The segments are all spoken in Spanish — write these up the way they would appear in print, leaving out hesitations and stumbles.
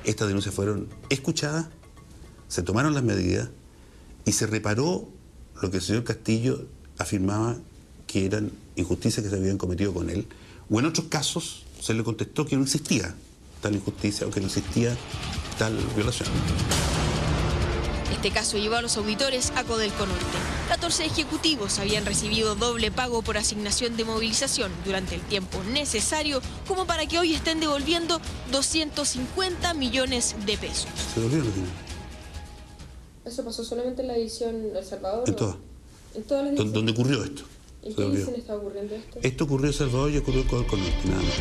Estas denuncias fueron escuchadas, se tomaron las medidas y se reparó lo que el señor Castillo afirmaba que eran injusticias que se habían cometido con él, o en otros casos se le contestó que no existía tal injusticia o que no existía tal violación. Este caso llevó a los auditores a Codelco Norte. 14 ejecutivos habían recibido doble pago por asignación de movilización durante el tiempo necesario como para que hoy estén devolviendo 250 millones de pesos. Se devolvieron los dineros. ¿Eso pasó solamente en la división El Salvador? En todas. ¿En todas las divisiones? ¿Dónde ocurrió esto? ¿En qué división está ocurriendo esto? Esto ocurrió en El Salvador y ocurrió en Codelco Norte, nada más.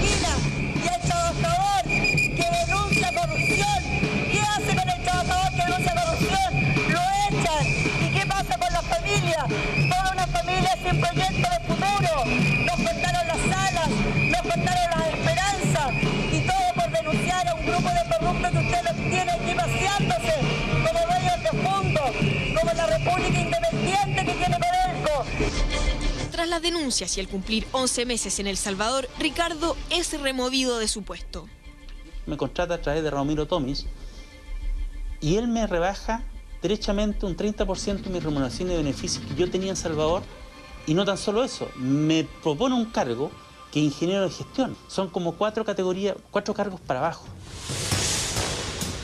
Y el trabajador que denuncia corrupción, ¿qué hace con el trabajador que denuncia corrupción? Lo echan. ¿Y qué pasa con las familias? Toda una familia sin proyecto de futuro. Nos cortaron las alas, nos cortaron las esperanzas y todo por denunciar a un grupo de corruptos que usted los tiene aquí paseándose como dueños de fondos, como la República Independiente que tiene Codelco. Tras las denuncias y al cumplir 11 meses en El Salvador, Ricardo es removido de su puesto. Me contrata a través de Ramiro Tomis y él me rebaja derechamente un 30% de mi remuneración y beneficios que yo tenía en Salvador. Y no tan solo eso, me propone un cargo que es ingeniero de gestión. Son como 4 categorías, 4 cargos para abajo.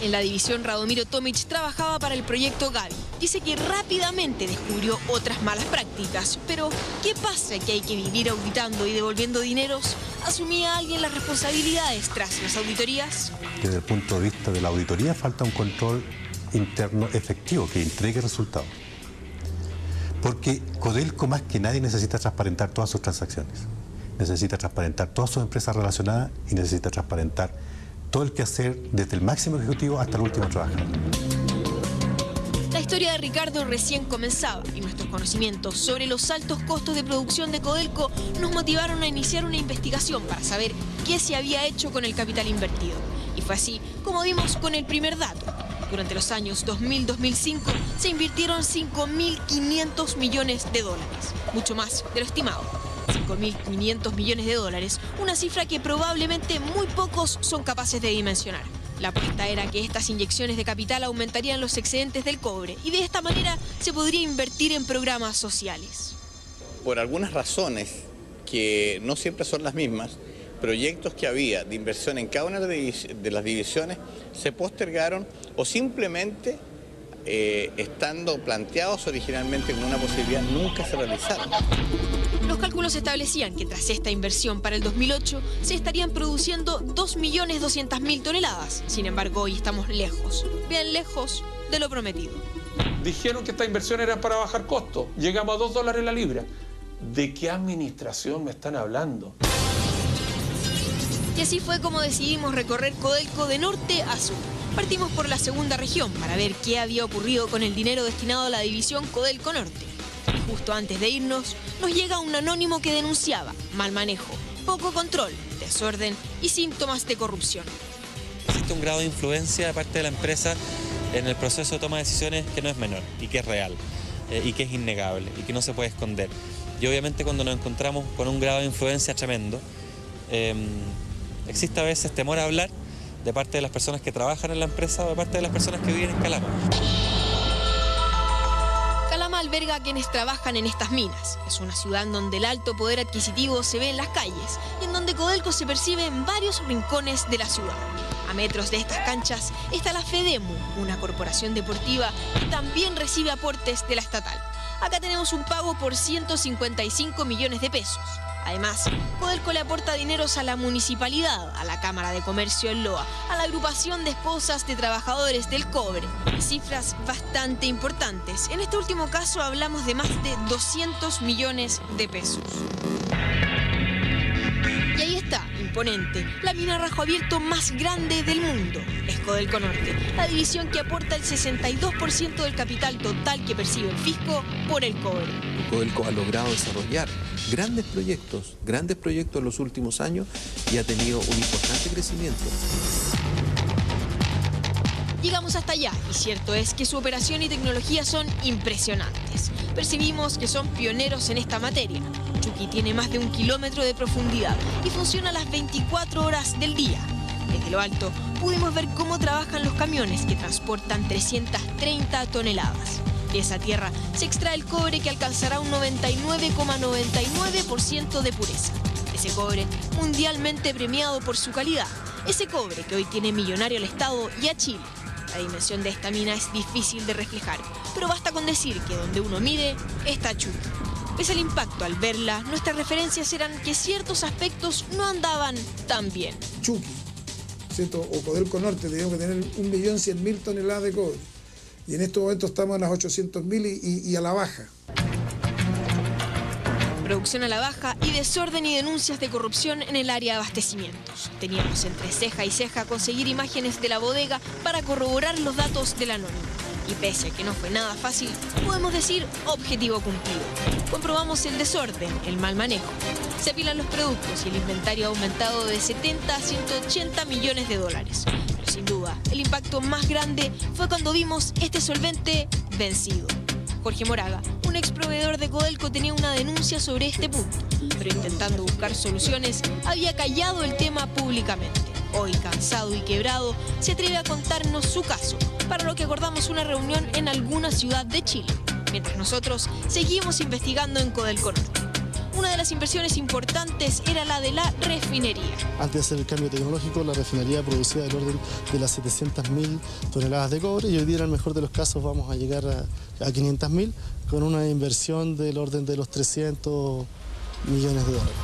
En la división, Radomiro Tomic trabajaba para el proyecto Gavi. Dice que rápidamente descubrió otras malas prácticas. Pero, ¿qué pasa que hay que vivir auditando y devolviendo dineros? ¿Asumía alguien las responsabilidades tras las auditorías? Desde el punto de vista de la auditoría falta un control interno efectivo que entregue resultados. Porque Codelco más que nadie necesita transparentar todas sus transacciones. Necesita transparentar todas sus empresas relacionadas y necesita transparentar todo el quehacer desde el máximo ejecutivo hasta el último trabajador. La historia de Ricardo recién comenzaba y nuestros conocimientos sobre los altos costos de producción de Codelco nos motivaron a iniciar una investigación para saber qué se había hecho con el capital invertido. Y fue así como dimos con el primer dato. Durante los años 2000-2005 se invirtieron 5.500 millones de dólares, mucho más de lo estimado. 5.500 millones de dólares, una cifra que probablemente muy pocos son capaces de dimensionar. La apuesta era que estas inyecciones de capital aumentarían los excedentes del cobre y de esta manera se podría invertir en programas sociales. Por algunas razones que no siempre son las mismas, proyectos que había de inversión en cada una de las divisiones se postergaron o simplemente estando planteados originalmente como una posibilidad nunca se realizaron. Los cálculos establecían que tras esta inversión para el 2008 se estarían produciendo 2.200.000 toneladas. Sin embargo, hoy estamos lejos, bien lejos de lo prometido. Dijeron que esta inversión era para bajar costos. Llegamos a $2 la libra. ¿De qué administración me están hablando? Y así fue como decidimos recorrer Codelco de norte a sur. Partimos por la segunda región para ver qué había ocurrido con el dinero destinado a la división Codelco Norte. Y justo antes de irnos, nos llega un anónimo que denunciaba mal manejo, poco control, desorden y síntomas de corrupción. Existe un grado de influencia de parte de la empresa en el proceso de toma de decisiones que no es menor y que es real y que es innegable y que no se puede esconder. Y obviamente cuando nos encontramos con un grado de influencia tremendo, existe a veces temor a hablar de parte de las personas que trabajan en la empresa o de parte de las personas que viven en Calama. Calama alberga a quienes trabajan en estas minas. Es una ciudad en donde el alto poder adquisitivo se ve en las calles y en donde Codelco se percibe en varios rincones de la ciudad. A metros de estas canchas está la FEDEMU, una corporación deportiva que también recibe aportes de la estatal. Acá tenemos un pago por 155 millones de pesos. Además, Codelco le aporta dineros a la municipalidad, a la Cámara de Comercio en Loa, a la agrupación de esposas de trabajadores del cobre. Cifras bastante importantes. En este último caso hablamos de más de 200 millones de pesos. Y ahí está, imponente, la mina rajo abierto más grande del mundo. Es Codelco Norte, la división que aporta el 62% del capital total que percibe el fisco por el cobre. Codelco ha logrado desarrollar grandes proyectos en los últimos años y ha tenido un importante crecimiento. Llegamos hasta allá y cierto es que su operación y tecnología son impresionantes. Percibimos que son pioneros en esta materia. Chuqui tiene más de 1 kilómetro de profundidad y funciona a las 24 horas del día. Desde lo alto pudimos ver cómo trabajan los camiones que transportan 330 toneladas. De esa tierra se extrae el cobre que alcanzará un 99,99% de pureza. Ese cobre mundialmente premiado por su calidad. Ese cobre que hoy tiene millonario al Estado y a Chile. La dimensión de esta mina es difícil de reflejar, pero basta con decir que donde uno mire está Chuqui. Pese al impacto al verla, nuestras referencias eran que ciertos aspectos no andaban tan bien. Chuqui, ¿cierto? O Codelco Norte, teníamos que tener 1.100.000 toneladas de cobre. Y en estos momentos estamos en las 800.000 y a la baja. Producción a la baja y desorden y denuncias de corrupción en el área de abastecimientos. Teníamos entre ceja y ceja conseguir imágenes de la bodega para corroborar los datos del anónimo. Y pese a que no fue nada fácil, podemos decir objetivo cumplido. Comprobamos el desorden, el mal manejo. Se apilan los productos y el inventario ha aumentado de 70 a 180 millones de dólares. Pero sin duda, el impacto más grande fue cuando vimos este solvente vencido. Jorge Moraga, un ex proveedor de Codelco, tenía una denuncia sobre este punto, pero intentando buscar soluciones, había callado el tema públicamente. Hoy, cansado y quebrado, se atreve a contarnos su caso, para lo que acordamos una reunión en alguna ciudad de Chile, mientras nosotros seguimos investigando en Codelco Norte. Una de las inversiones importantes era la de la refinería. Antes de hacer el cambio tecnológico, la refinería producía del orden de las 700.000 toneladas de cobre y hoy día en el mejor de los casos vamos a llegar a 500.000 con una inversión del orden de los 300 millones de dólares.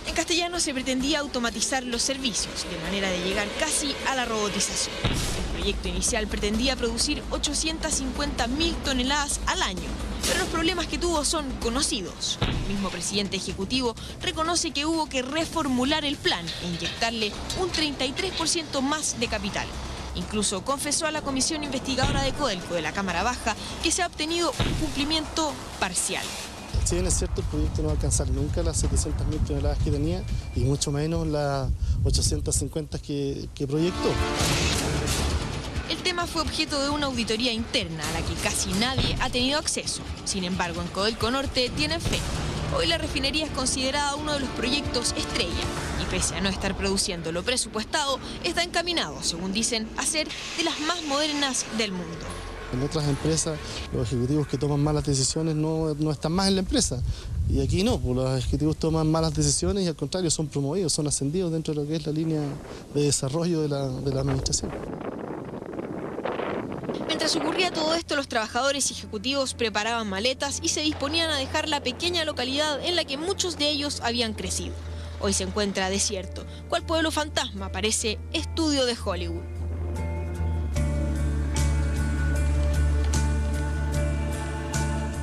En castellano se pretendía automatizar los servicios de manera de llegar casi a la robotización. El proyecto inicial pretendía producir 850.000 toneladas al año, pero los problemas que tuvo son conocidos. El mismo presidente ejecutivo reconoce que hubo que reformular el plan e inyectarle un 33% más de capital. Incluso confesó a la comisión investigadora de Codelco de la Cámara Baja que se ha obtenido un cumplimiento parcial. Si bien es cierto, el proyecto no va a alcanzar nunca las 700.000 toneladas que tenía y mucho menos las 850 que proyectó. El tema fue objeto de una auditoría interna a la que casi nadie ha tenido acceso. Sin embargo, en Codelco Norte tienen fe. Hoy la refinería es considerada uno de los proyectos estrella y pese a no estar produciendo lo presupuestado, está encaminado, según dicen, a ser de las más modernas del mundo. En otras empresas, los ejecutivos que toman malas decisiones no están más en la empresa. Y aquí no, pues los ejecutivos toman malas decisiones y al contrario son promovidos, son ascendidos dentro de lo que es la línea de desarrollo de la administración. Mientras ocurría todo esto, los trabajadores y ejecutivos preparaban maletas y se disponían a dejar la pequeña localidad en la que muchos de ellos habían crecido. Hoy se encuentra desierto. ¿Cuál pueblo fantasma? Parece estudio de Hollywood.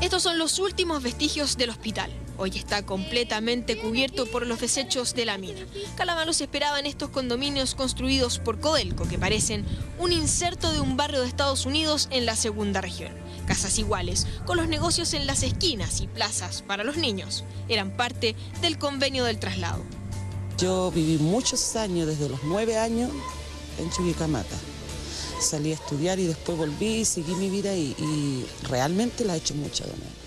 Estos son los últimos vestigios del hospital. Hoy está completamente cubierto por los desechos de la mina. Calamalos esperaba en estos condominios construidos por Codelco, que parecen un inserto de un barrio de Estados Unidos en la segunda región. Casas iguales, con los negocios en las esquinas y plazas para los niños. Eran parte del convenio del traslado. Yo viví muchos años, desde los 9 años, en Chuquicamata. Salí a estudiar y después volví y seguí mi vida y realmente la he hecho mucho de menos.